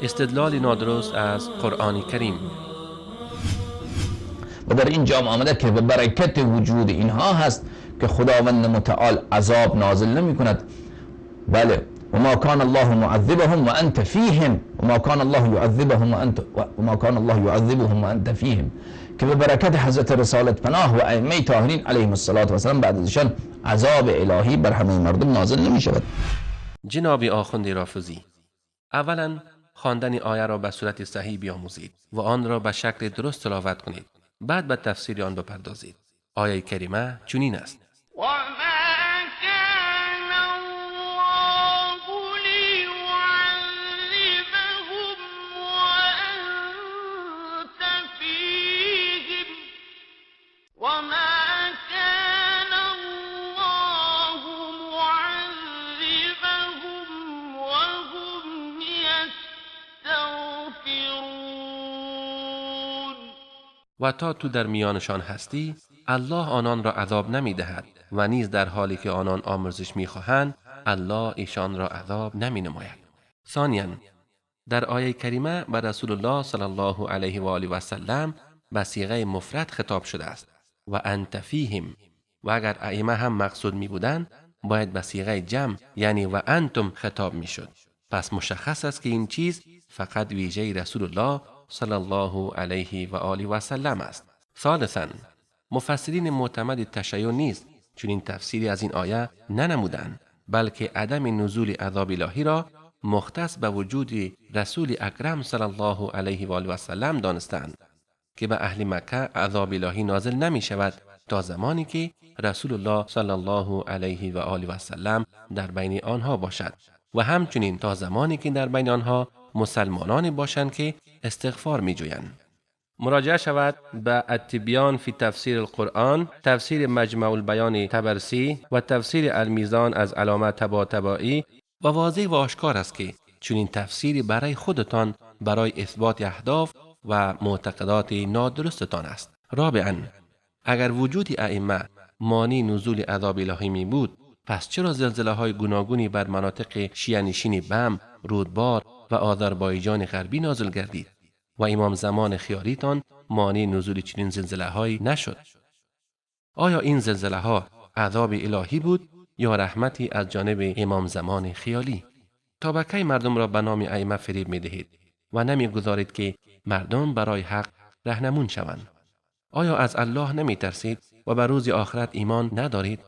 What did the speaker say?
استدلال نادرست از قرآن کریم. و در این جام آمده که به برکت وجود اینها هست که خداوند متعال عذاب نازل نمی کند. بله، و ما کان الله معذبهم و انت فیهم و ما کان الله یعذبهم و انت فیهم، که به برکت حضرت رسالت پناه و ائمه طاهرین علیهم السلام بعد ازشان عذاب الهی بر همه مردم نازل نمی شود. جناب آخوند رافضی، اولا خواندن آیه را به صورت صحیح بیاموزید و آن را به شکل درست تلاوت کنید، بعد به تفسیر آن بپردازید. آیه کریمه چنین است: و تا تو در میانشان هستی، الله آنان را عذاب نمی دهد و نیز در حالی که آنان آمرزش می خواهند، الله ایشان را عذاب نمی نماید. ثانیاً، در آیه کریمه به رسول الله صلی الله علیه و آله و سلم به صیغه مفرد خطاب شده است و انت فیهم، و اگر ائمه هم مقصود می بودند باید به صیغه جمع یعنی و انتم خطاب می شد. پس مشخص است که این چیز فقط ویژه رسول الله صلی الله علیه و آله و سلم است. ثالثاً، مفسرین معتمد تشیع نیز چنین تفسیری از این آیه ننمودند، بلکه عدم نزول عذاب الهی را مختص به وجود رسول اکرم صلی الله علیه و آله و سلم دانستند که به اهل مکه عذاب الهی نازل نمی شود تا زمانی که رسول الله صلی الله علیه و آله و سلم در بین آنها باشد و همچنین تا زمانی که در بین آنها مسلمانانی باشند که استغفار می جویند. مراجعه شود به التبیان فی تفسیر القرآن، تفسیر مجمع البیان طبرسی و تفسیر المیزان از علامه طباطبایی و واضح و آشکار است که چنین تفسیری برای خودتان برای اثبات اهداف و معتقدات نادرستتان است. رابعاً، اگر وجود ائمه مانع نزول عذاب الهی می بود، پس چرا زلزله های گوناگونی بر مناطق شیعه نشین بم، رودبار و آذربایجان غربی نازل گردید و امام زمان خیالیتان مانع نزول چنین زلزله هایی نشد؟ آیا این زلزله ها عذاب الهی بود یا رحمتی از جانب امام زمان خیالی؟ تا به کی مردم را به نام ائمه فریب می دهید و نمی گذارید که مردم برای حق رهنمون شوند؟ آیا از الله نمی ترسید و به روز آخرت ایمان ندارید؟